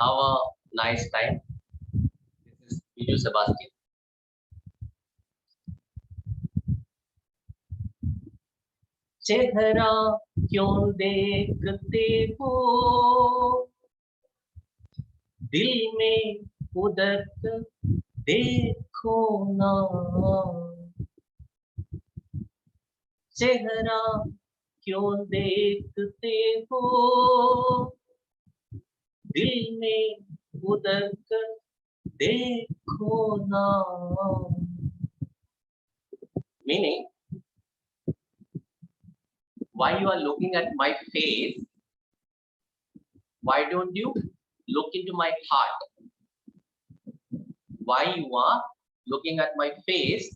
Have a nice time. This is Viju Sebastian. चेहरा क्यों देखते हो, दिल में उदक देखो ना। चेहरा क्यों देखते हो, दिल में उदक देखो ना। Meaning, why you are looking at my face? Why don't you look into my heart? Why you are looking at my face?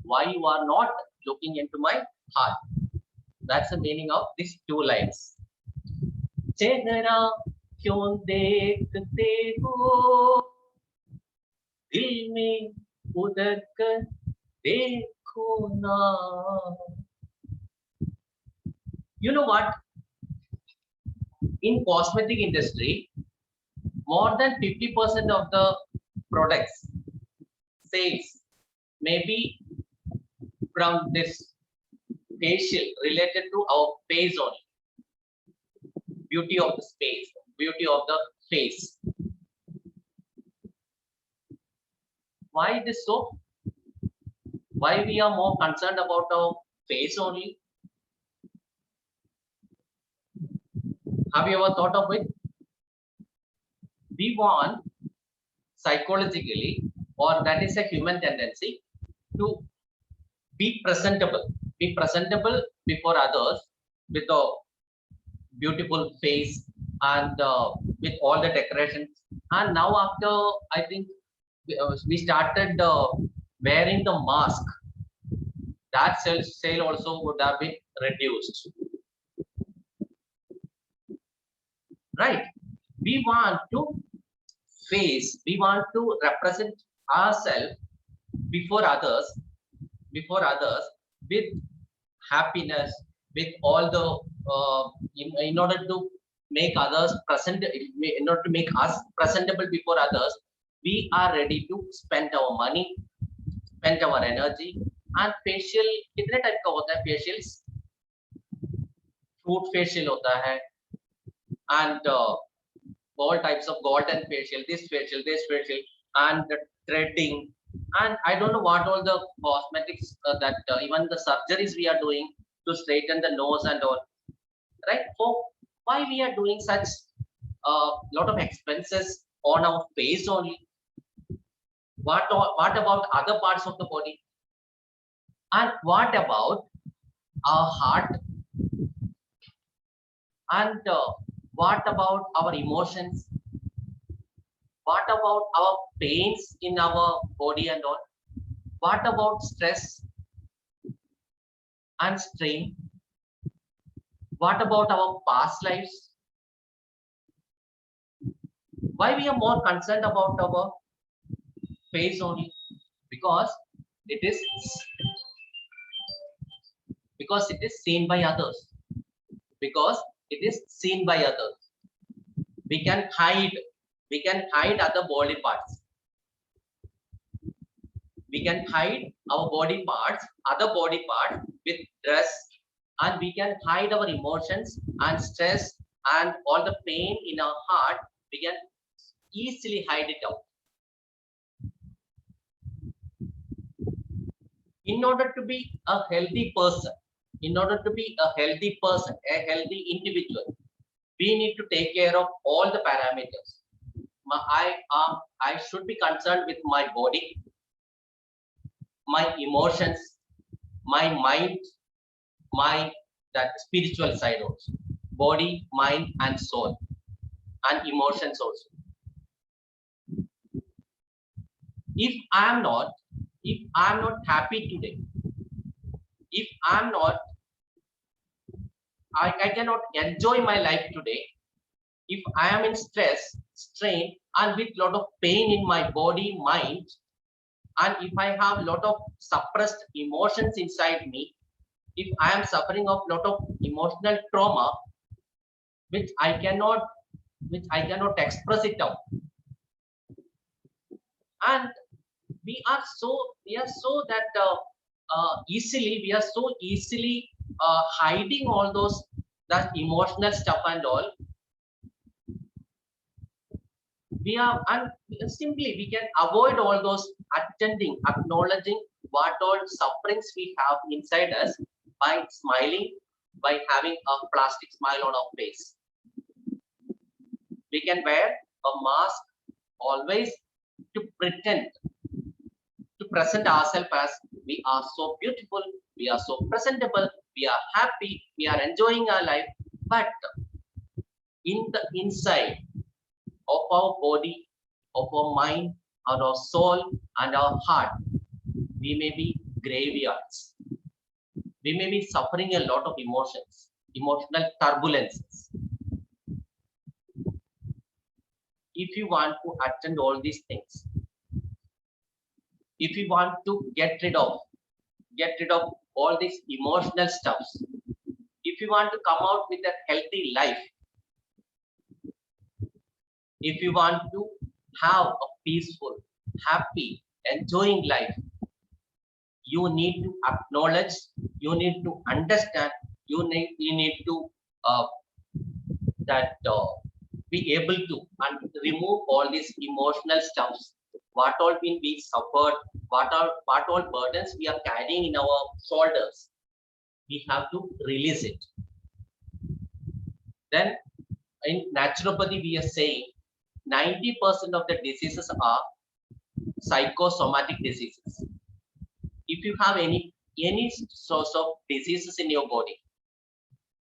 Why you are not looking into my heart? That's the meaning of these two lines. चेहरा क्यों देखते हो, दिल में उतर कर देखो ना. You know what? In cosmetic industry, more than 50% of the products sales may be from this facial related to our face only. Beauty of the space, beauty of the face. Why this so? Why we are more concerned about our face only? Have you ever thought of it? We want psychologically, or that is a human tendency, to be presentable before others with a beautiful face and with all the decorations. And now after, I think we started wearing the mask, that sale also would have been reduced, right? We want to represent ourselves before others with happiness, with all the in order to make others present, in order to make us presentable before others, we are ready to spend our money, spend our energy. And facial कितने type का होता है? Facials, fruit facial होता है, and all types of golden facial, this facial, and the threading, and I don't know what all the cosmetics that even the surgeries we are doing to straighten the nose and all, right? So why we are doing such lot of expenses on our face only? What about other parts of the body? And what about our heart? And what about our emotions? What about our pains in our body and all? What about stress and strain? What about our past lives? Why we are more concerned about our face only? Because it is seen by others. Because it is seen by others. We can hide other body parts. We can hide our body parts, other body parts with dress, and we can hide our emotions and stress and all the pain in our heart. We can easily hide it out. In order to be a healthy person, a healthy individual, we need to take care of all the parameters. I should be concerned with my body, my emotions, my mind, my that spiritual side also, body, mind, and soul, and emotions also. If I am not happy today, if I'm not, I cannot enjoy my life today. If I am in stress, strain, and with lot of pain in my body, mind, and if I have lot of suppressed emotions inside me, if I am suffering of lot of emotional trauma, which I cannot which I cannot express it out. And we are so that we are so easily hiding all those that emotional stuff and all. We are, and simply we can avoid all those acknowledging what all sufferings we have inside us by smiling, by having a plastic smile on our face. We can wear a mask always to pretend, to present ourselves as we are so beautiful, we are so presentable, we are happy, we are enjoying our life. But in the inside of our body, of our mind, and our soul, and our heart, we may be graveyards. We may be suffering a lot of emotions, emotional turbulences. If you want to attend all these things, if you want to get rid of all these emotional stuffs, if you want to come out with a healthy life, if you want to have a peaceful, happy, enjoying life, you need to acknowledge, you need to understand, you need to be able to and remove all these emotional stuffs. What all been we suffered, what all burdens we are carrying in our shoulders, we have to release it. Then in naturopathy we are saying 90% of the diseases are psychosomatic diseases. If you have any source of diseases in your body,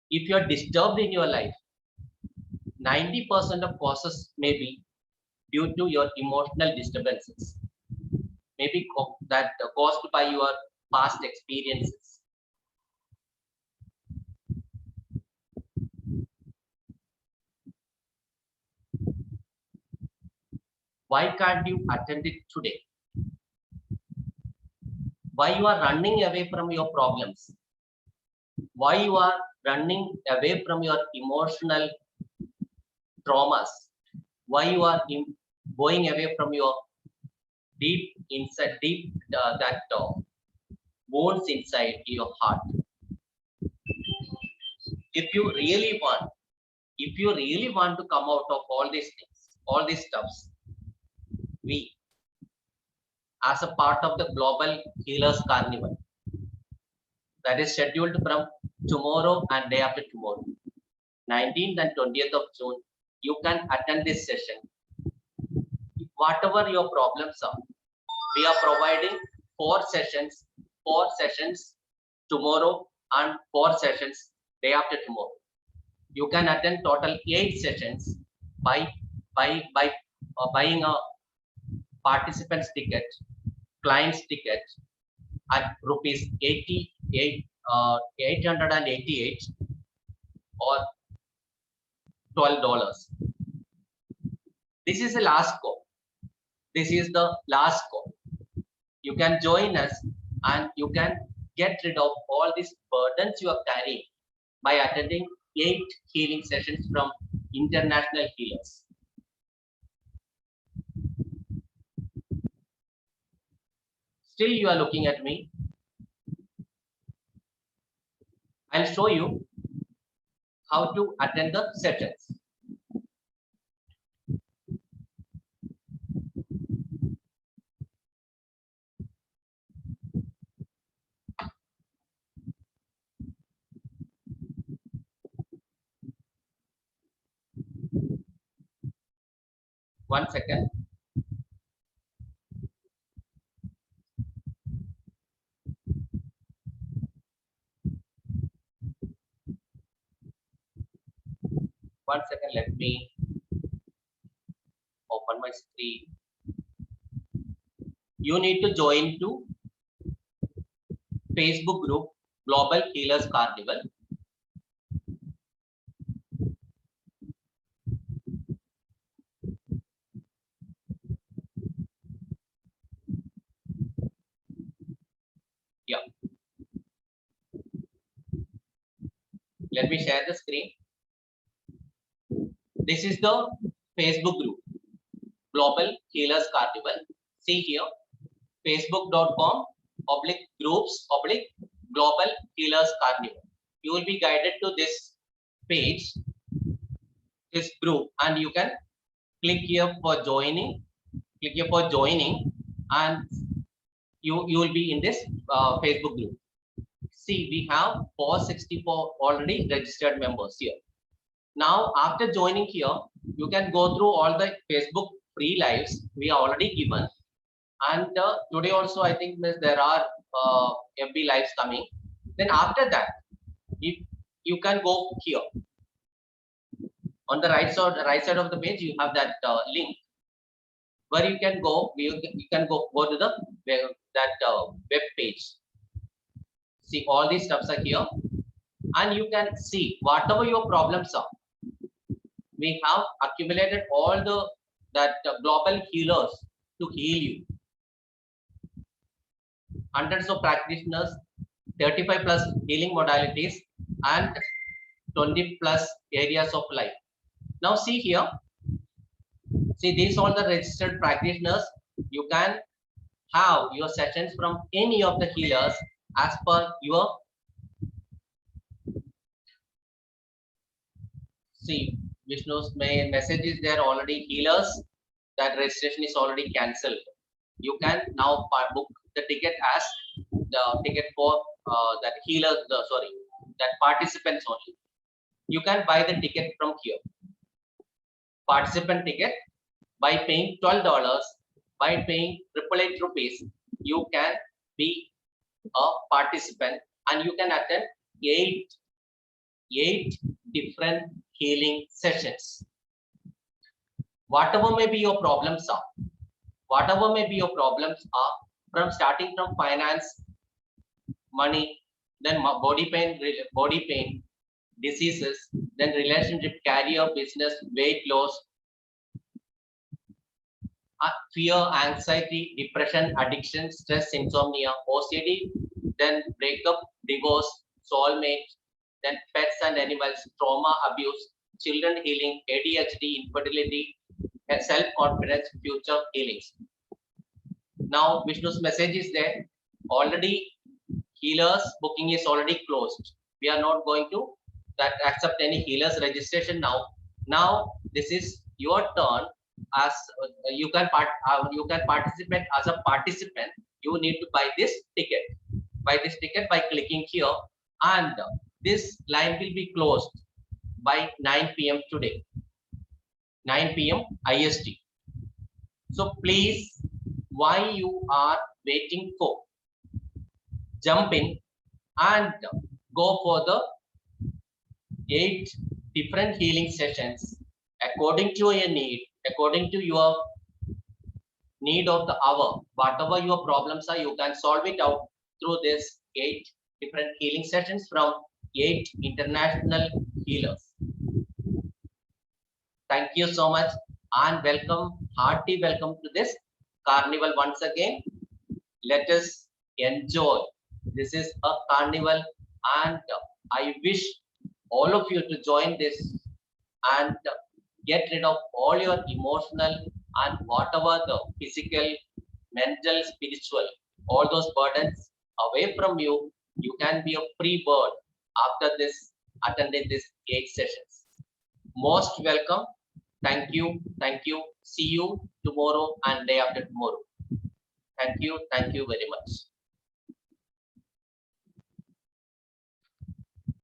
if you are disturbed in your life, 90% of causes may be due to your emotional disturbances, maybe that caused by your past experiences. Why can't you attend it today? Why you are running away from your problems? Why you are running away from your emotional traumas? Why you are going away from your deep wounds inside your heart? If you really want to come out of all these things, all these stuffs, we, as a part of the Global Healers Carnival, that is scheduled from tomorrow and day after tomorrow, 19th and 20th of June, you can attend this session. Whatever your problems are, we are providing 4 sessions tomorrow and 4 sessions day after tomorrow. You can attend total 8 sessions by buying a participant's ticket, client's ticket at rupees 888 or $12. This is the last call. This is the last call. You can join us and you can get rid of all these burdens you are carrying by attending 8 healing sessions from international healers. Still you are looking at me. I'll show you how to attend the sessions. One second. One second, let me open my screen. You need to join to Facebook group Global Healers Carnival. Yeah. Let me share the screen. This is the Facebook group, Global Healers Carnival. See here, facebook.com/groups/Global Healers Carnival. You will be guided to this page, this group, and you can click here for joining. Click here for joining, and you will be in this Facebook group. See, we have 464 already registered members here. Now, after joining here, you can go through all the Facebook free lives we are already given. And today also, I think there are FB lives coming. Then after that, if you can go here on the right side of the page, you have that link where you can go. You can go to the web page. See, all these stuffs are here, and you can see whatever your problems are. We have accumulated all the global healers to heal you. Hundreds of practitioners, 35 plus healing modalities, and 20 plus areas of life. Now see here, see these all the registered practitioners. You can have your sessions from any of the healers as per your, see Vishnu's message is there already, healers, that registration is already cancelled. You can now book the ticket as the ticket for that healers, that participants only. You can buy the ticket from here. Participant ticket, by paying $12, by paying 888 rupees, you can be a participant and you can attend eight different healing sessions. Whatever may be your problems are, from starting from finance, money, then body pain, diseases, then relationship, career, business, weight loss, fear, anxiety, depression, addiction, stress, insomnia, OCD, then breakup, divorce, soulmate, then pets and animals, trauma, abuse, children healing, ADHD, infertility, self-confidence, future healings. Now Vishnu's message is there. Already healers booking is already closed. We are not going to accept any healers registration now. Now this is your turn. As you can participate as a participant. You need to buy this ticket. Buy this ticket by clicking here, and this line will be closed by 9 p.m. today. 9 p.m. IST. So please, why you are waiting for? Jump in and go for the 8 different healing sessions according to your need, according to your need of the hour. Whatever your problems are, you can solve it out through this 8 different healing sessions from 8 international healers. Thank you so much and welcome, hearty welcome to this carnival once again. Let us enjoy. This is a carnival, and I wish all of you to join this and get rid of all your emotional and whatever the physical, mental, spiritual, all those burdens away from you. You can be a free bird after this, attending this 8 sessions. Most welcome. Thank you. Thank you. See you tomorrow and day after tomorrow. Thank you. Thank you very much.